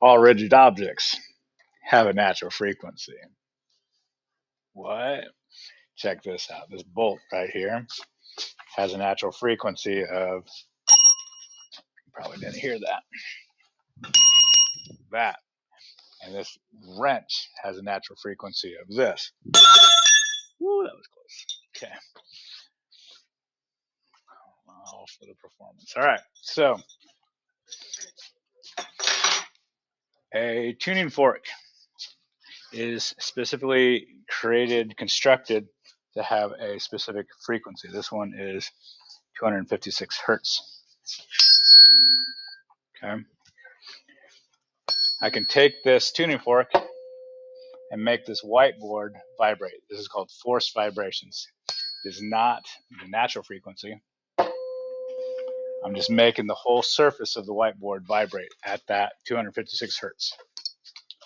all rigid objects have a natural frequency. What? Check this out. This bolt right here has a natural frequency of, you probably didn't hear that. And this wrench has a natural frequency of this. Woo, that was close. Okay. All for the performance. All right. So a tuning fork is specifically constructed to have a specific frequency. This one is 256 hertz. Okay. I can take this tuning fork and make this whiteboard vibrate. This is called forced vibrations. It is not the natural frequency. I'm just making the whole surface of the whiteboard vibrate at that 256 hertz.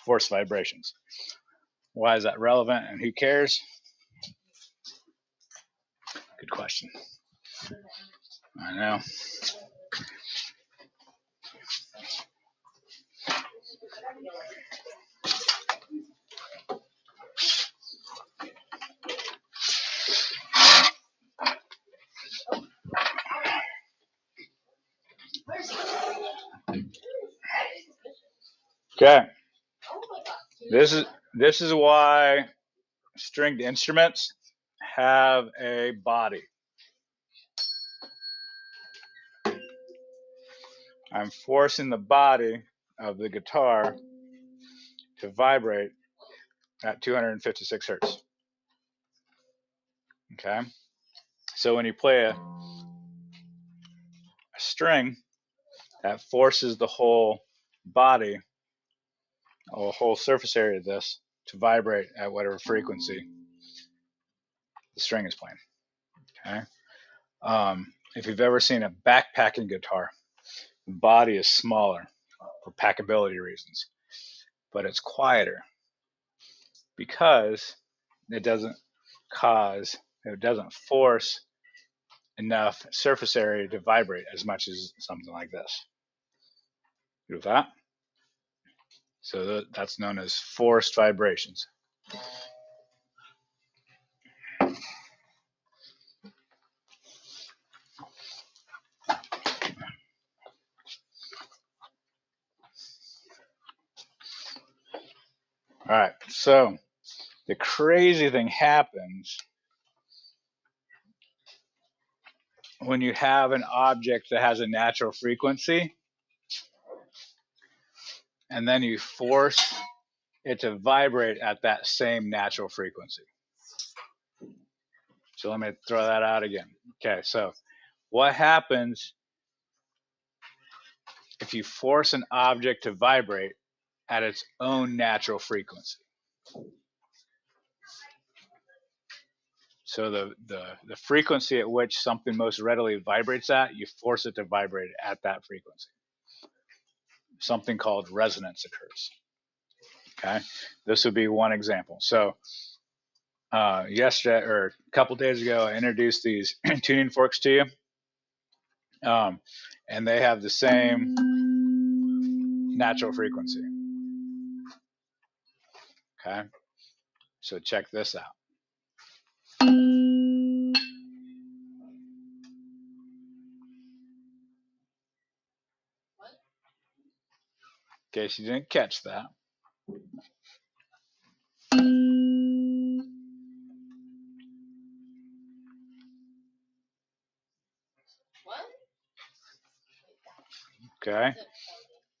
Forced vibrations. Why is that relevant and who cares? Good question. I know. Okay. This is why stringed instruments have a body. I'm forcing the body of the guitar to vibrate at 256 hertz. Okay. So when you play a string, that forces the whole body, or whole surface area of this, to vibrate at whatever frequency the string is playing. Okay. If you've ever seen a backpacking guitar, the body is smaller for packability reasons, but it's quieter because it doesn't force enough surface area to vibrate as much as something like this. You with that? So that's known as forced vibrations. All right, so the crazy thing happens when you have an object that has a natural frequency and then you force it to vibrate at that same natural frequency. So let me throw that out again. Okay, so what happens if you force an object to vibrate at its own natural frequency? So the frequency at which something most readily vibrates at, you force it to vibrate at that frequency. Something called resonance occurs. Okay, this would be one example. So yesterday or a couple days ago, I introduced these tuning forks to you, and they have the same natural frequency. Okay, so check this out. In case you didn't catch that. Okay,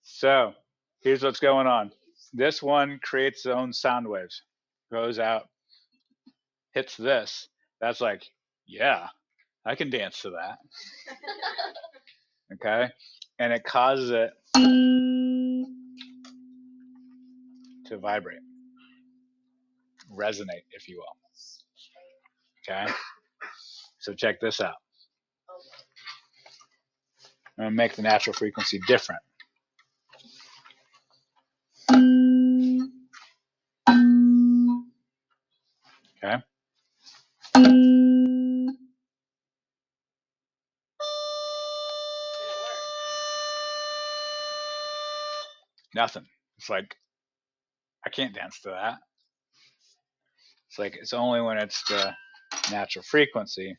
so here's what's going on. This one creates its own sound waves, goes out, hits this. That's like, yeah, I can dance to that. Okay, and it causes it to vibrate, resonate, if you will. Okay, so check this out. I'm going to make the natural frequency different. Okay. Nothing. It's like, I can't dance to that. It's like, it's only when it's the natural frequency.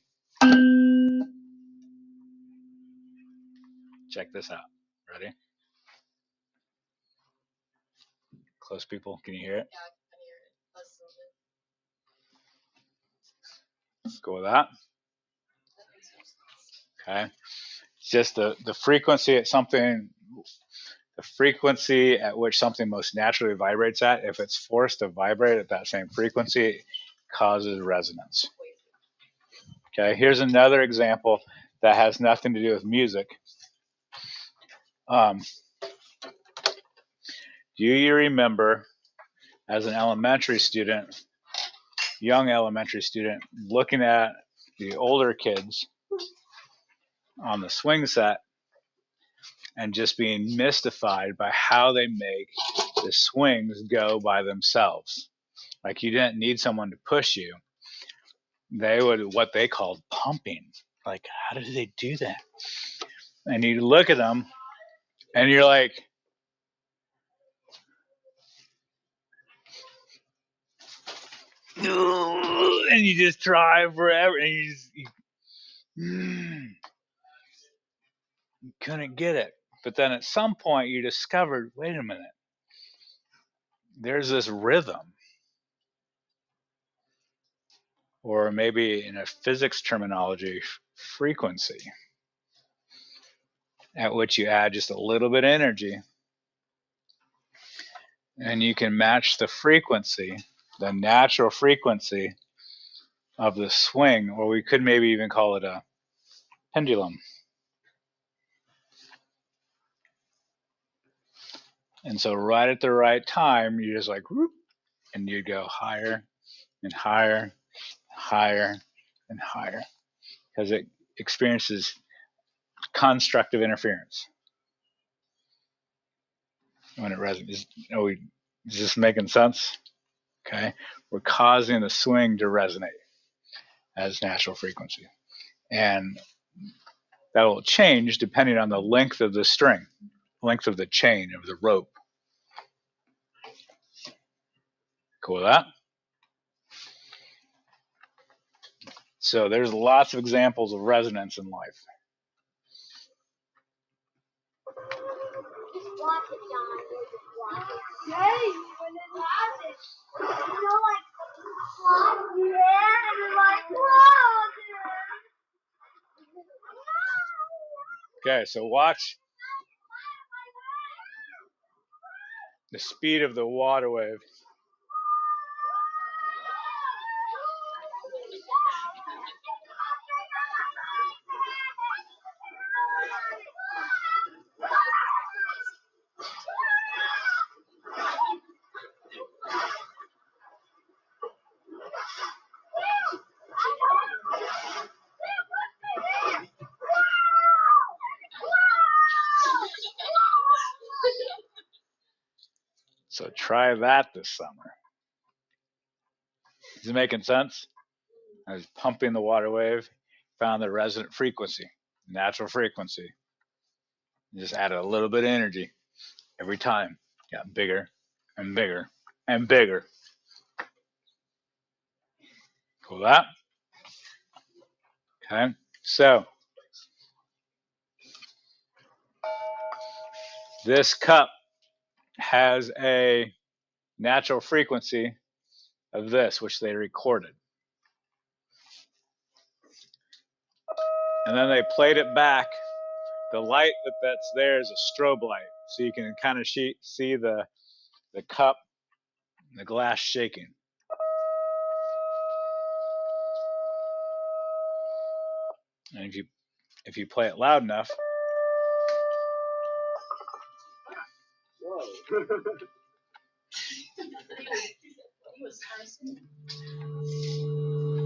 Check this out. Ready? Close, people. Can you hear it? Yeah, I can hear it. Let's go with that. Okay. It's just the frequency at something, the frequency at which something most naturally vibrates at, if it's forced to vibrate at that same frequency, it causes resonance. Okay, here's another example that has nothing to do with music. Do you remember, as an elementary student, young elementary student, looking at the older kids on the swing set and just being mystified by how they make the swings go by themselves? Like, you didn't need someone to push you. They would, what they called pumping. Like, how did they do that? And you look at them and you're like, and you just try forever and you couldn't get it. But then at some point you discovered, wait a minute, there's this rhythm, or maybe in a physics terminology, frequency, at which you add just a little bit of energy and you can match the frequency, the natural frequency of the swing, or we could maybe even call it a pendulum. And so right at the right time, you just like, whoop, and you go higher and higher, higher and higher, because it experiences constructive interference when it resonates. Is this making sense? Okay, we're causing the swing to resonate as natural frequency, and that will change depending on the length of the string, length of the chain of the rope. Cool with that? So there's lots of examples of resonance in life. Okay, so watch the speed of the water wave. So try that this summer. Is it making sense? I was pumping the water wave, found the resonant frequency, natural frequency. Just added a little bit of energy every time. Got bigger and bigger and bigger. Cool that? Okay, so this cup has a natural frequency of this, which they recorded. And then they played it back. The light that's there is a strobe light, so you can kind of see the cup, the glass shaking. And if you play it loud enough,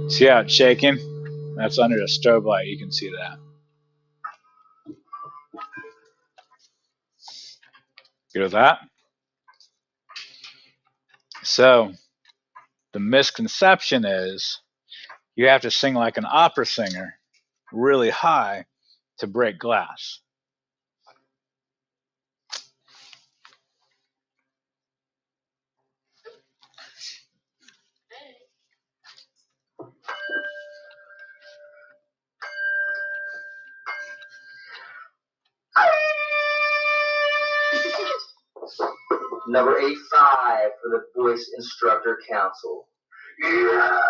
see how it's shaking? That's under a strobe light. You can see that. Good with that? So the misconception is you have to sing like an opera singer really high to break glass. Number 85 for the Voice Instructor Council. Yes.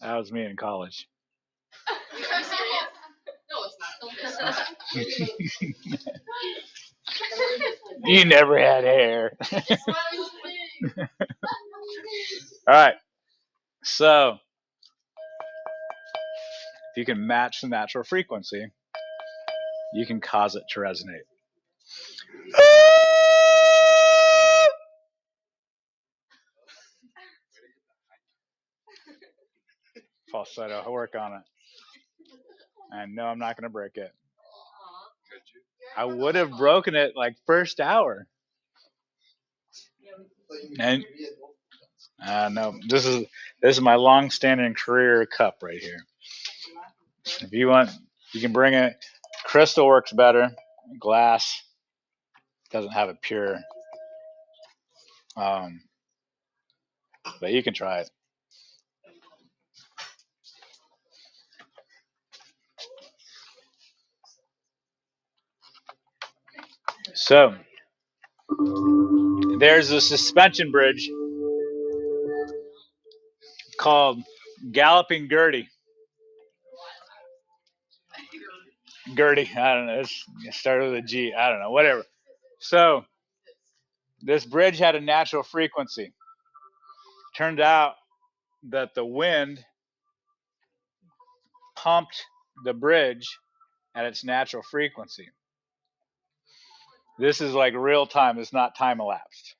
That was me in college. Are you serious? No, it's not. Don't You never had hair. All right. So, if you can match the natural frequency, you can cause it to resonate. Falsetto, I'll work on it. I know I'm not going to break it. I would have broken it like first hour. And no, this is my long-standing career cup right here. If you want, you can bring it. Crystal works better. Glass doesn't have a pure. But you can try it. So there's a suspension bridge called Galloping Gertie. Gertie, I don't know. It started with a G. I don't know. Whatever. So this bridge had a natural frequency. Turned out that the wind pumped the bridge at its natural frequency. This is like real time. It's not time elapsed.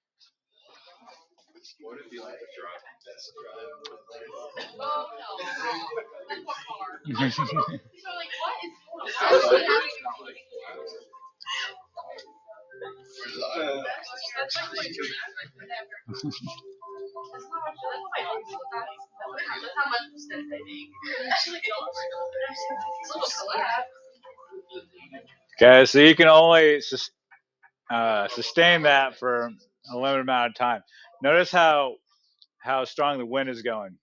Okay, so you can only sustain that for a limited amount of time. Notice how strong the wind is going.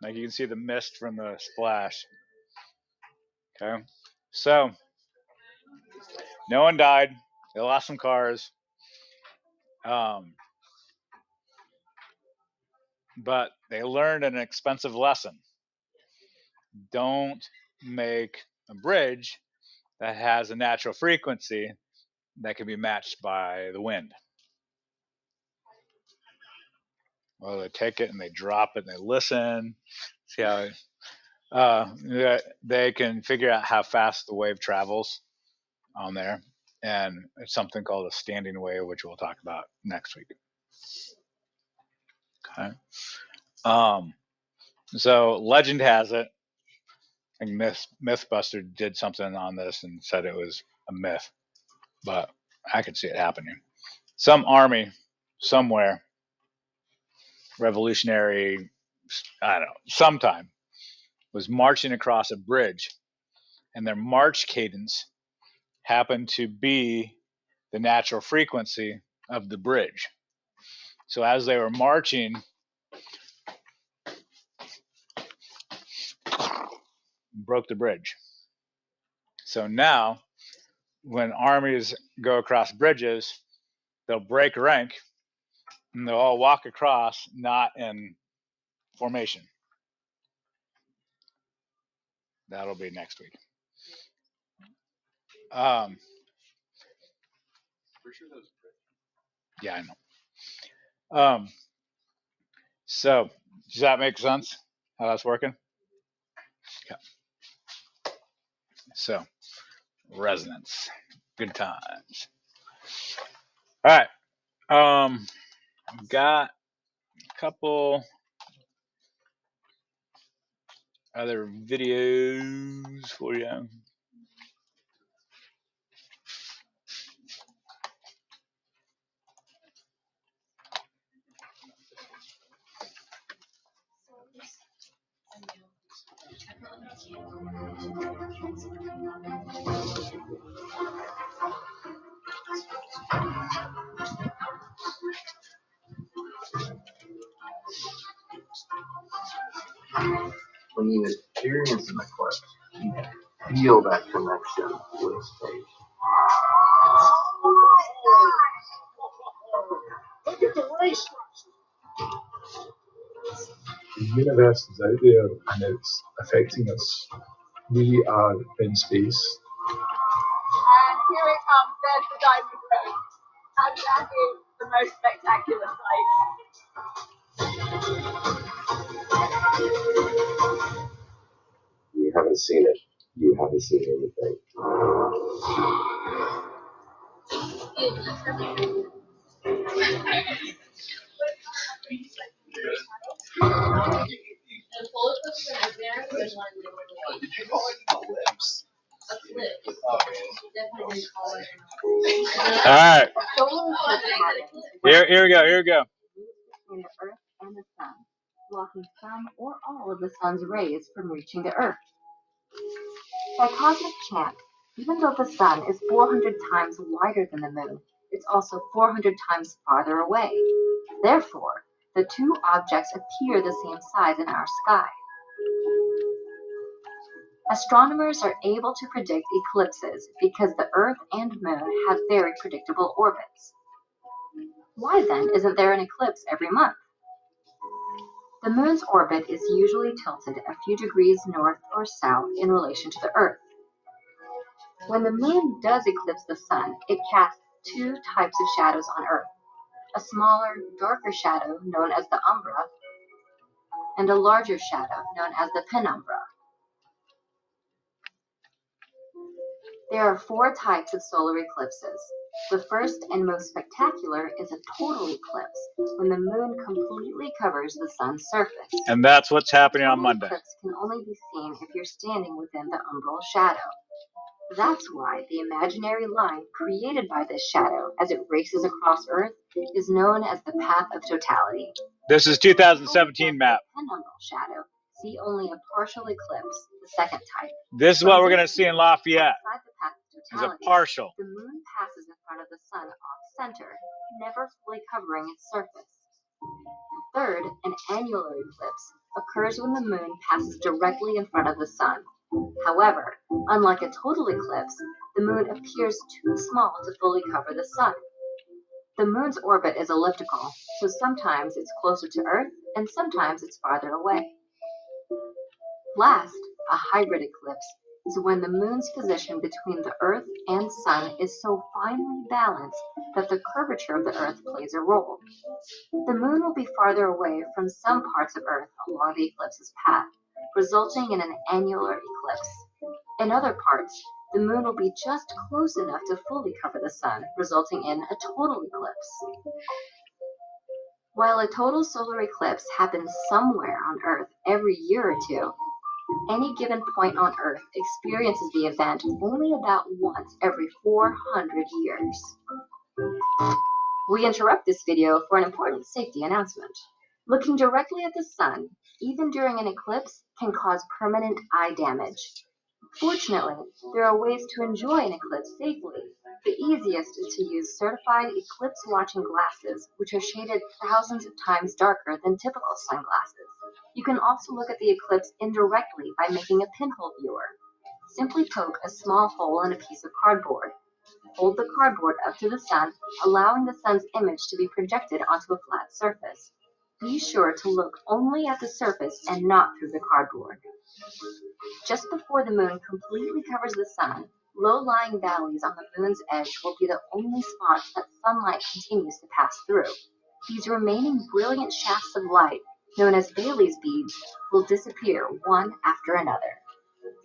Like you can see the mist from the splash. Okay, so no one died. They lost some cars, but they learned an expensive lesson. Don't make a bridge that has a natural frequency that can be matched by the wind. Well, they take it and they drop it and they listen, see how they can figure out how fast the wave travels on there. And it's something called a standing wave, which we'll talk about next week. Okay. So legend has it, I think Mythbuster did something on this and said it was a myth, but I could see it happening. Some army somewhere, revolutionary, I don't know, sometime, was marching across a bridge, and their march cadence happened to be the natural frequency of the bridge. So as they were marching, broke the bridge. So now, when armies go across bridges, they'll break rank and they'll all walk across, not in formation. That'll be next week. Yeah, I know. So does that make sense? How that's working? Okay. So resonance, good times. All right. Got a couple other videos for you. When you experience my question, Feel that connection with space. Look at the race. The universe is out there and it's affecting us. We are in space. And here it comes, there's the diamond ring. And that is the most spectacular sight. You haven't seen it. You haven't seen anything. And pull it up from there, and like, Did you call it ellipse? a flip. Definitely didn't call it. All right, Solar eclipse happens here we go. Here we go. between the Earth and the Sun, blocking some or all of the Sun's rays from reaching the Earth. By cosmic chance, even though the Sun is 400 times wider than the Moon, it's also 400 times farther away. Therefore, the two objects appear the same size in our sky. Astronomers are able to predict eclipses because the Earth and Moon have very predictable orbits. Why then isn't there an eclipse every month? The Moon's orbit is usually tilted a few degrees north or south in relation to the Earth. When the Moon does eclipse the Sun, it casts two types of shadows on Earth: a smaller, darker shadow known as the umbra, and a larger shadow known as the penumbra. There are four types of solar eclipses. The first and most spectacular is a total eclipse, when the Moon completely covers the Sun's surface. And that's what's happening on Total Monday. eclipse can only be seen if you're standing within the umbral shadow. That's why the imaginary line created by this shadow as it races across Earth is known as the path of totality. This is 2017 map. Penumbral shadow see only a partial eclipse, the second type. This is what we're going to see in Lafayette. Outside the path of Is a totality, partial. the Moon passes in front of the Sun off center, never fully covering its surface. Third, an annular eclipse occurs when the Moon passes directly in front of the Sun. However, unlike a total eclipse, the Moon appears too small to fully cover the Sun. The Moon's orbit is elliptical, so sometimes it's closer to Earth and sometimes it's farther away. Last, a hybrid eclipse is when the Moon's position between the Earth and Sun is so finely balanced that the curvature of the Earth plays a role. The Moon will be farther away from some parts of Earth along the eclipse's path, resulting in an annular eclipse. In other parts, the Moon will be just close enough to fully cover the Sun, resulting in a total eclipse. While a total solar eclipse happens somewhere on Earth every year or two, any given point on Earth experiences the event only about once every 400 years. We interrupt this video for an important safety announcement. Looking directly at the Sun, even during an eclipse, can cause permanent eye damage. Fortunately, there are ways to enjoy an eclipse safely. The easiest is to use certified eclipse watching glasses, which are shaded thousands of times darker than typical sunglasses. You can also look at the eclipse indirectly by making a pinhole viewer. Simply poke a small hole in a piece of cardboard. Hold the cardboard up to the Sun, allowing the Sun's image to be projected onto a flat surface. Be sure to look only at the surface and not through the cardboard. Just before the Moon completely covers the Sun, low-lying valleys on the Moon's edge will be the only spots that sunlight continues to pass through. These remaining brilliant shafts of light, known as Baily's beads, will disappear one after another.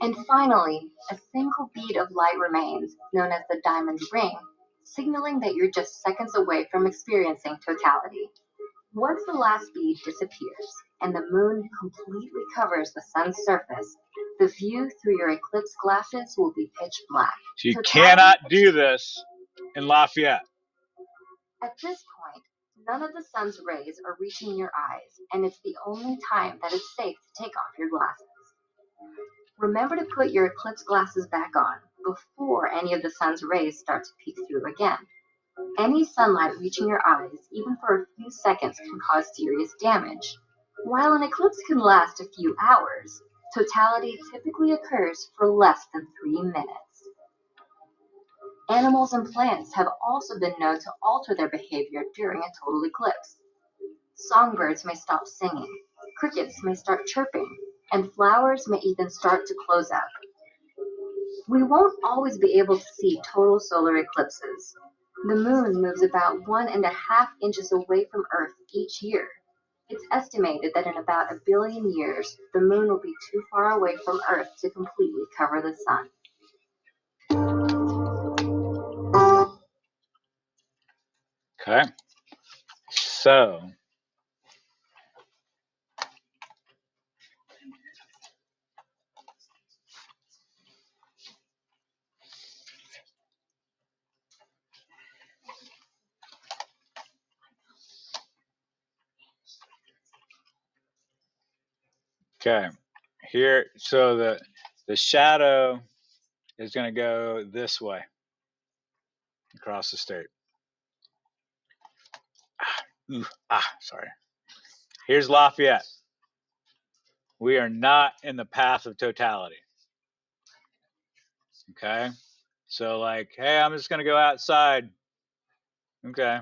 And finally, a single bead of light remains, known as the diamond ring, signaling that you're just seconds away from experiencing totality. Once the last bead disappears and the Moon completely covers the Sun's surface, the view through your eclipse glasses will be pitch black. So you cannot do this in Lafayette. At this point, none of the Sun's rays are reaching your eyes, and it's the only time that it's safe to take off your glasses. Remember to put your eclipse glasses back on before any of the Sun's rays start to peek through again. Any sunlight reaching your eyes, even for a few seconds, can cause serious damage. While an eclipse can last a few hours, Totality typically occurs for less than 3 minutes. Animals and plants have also been known to alter their behavior during a total eclipse. Songbirds may stop singing, crickets may start chirping, and flowers may even start to close up. We won't always be able to see total solar eclipses. The moon moves about 1.5 inches away from Earth each year. It's estimated that in about 1 billion years, the moon will be too far away from Earth to completely cover the sun. Okay. So, okay. Here, so the shadow is going to go this way across the state. Sorry. Here's Lafayette. We are not in the path of totality. Okay. So like, hey, I'm just going to go outside. Okay.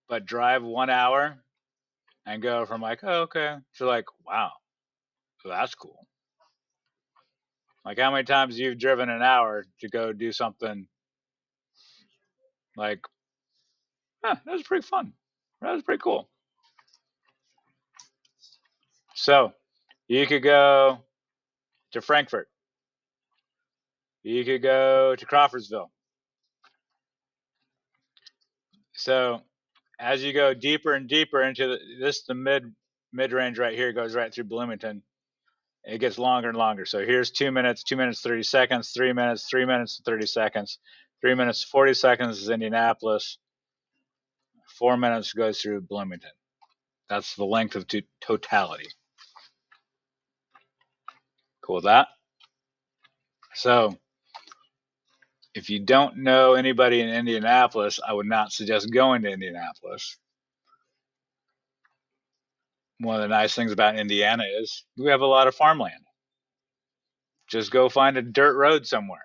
But drive 1 hour and go from like, oh, okay, to like, wow, that's cool. Like how many times you've driven an hour to go do something like, that was pretty fun. That was pretty cool. So you could go to Frankfurt. You could go to Crawfordsville. So as you go deeper and deeper into the mid range right here goes right through Bloomington. It gets longer and longer. So here's 2 minutes, 2 minutes 30 seconds, 3 minutes, 3 minutes 30 seconds, 3 minutes 40 seconds is Indianapolis. 4 minutes goes through Bloomington. That's the length of totality. Cool with that? So if you don't know anybody in Indianapolis, I would not suggest going to Indianapolis. One of the nice things about Indiana is we have a lot of farmland. Just go find a dirt road somewhere.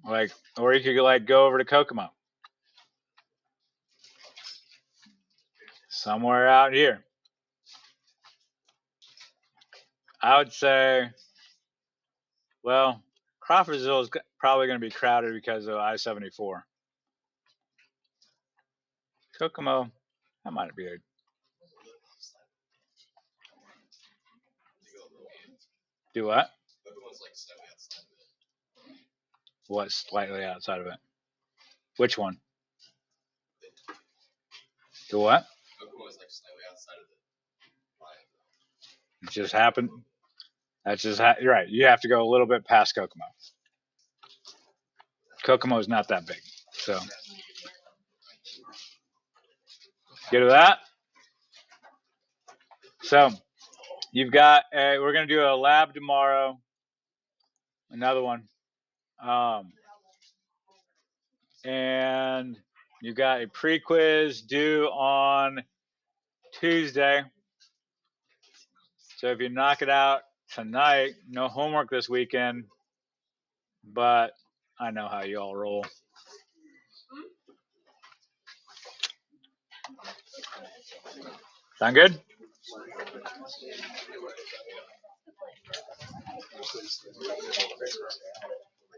Like, or you could like go over to Kokomo. Somewhere out here. I would say, well, Crawfordsville is probably going to be crowded because of I-74. Kokomo, that might be a... Do what? What's slightly outside of it? Which one? The what? It just happened. That's just you're right. You have to go a little bit past Kokomo. Kokomo is not that big, so get to that. So you've got we're gonna do a lab tomorrow. Another one, and you got a pre-quiz due on Tuesday. So if you knock it out tonight, no homework this weekend, but I know how you all roll. Sound good?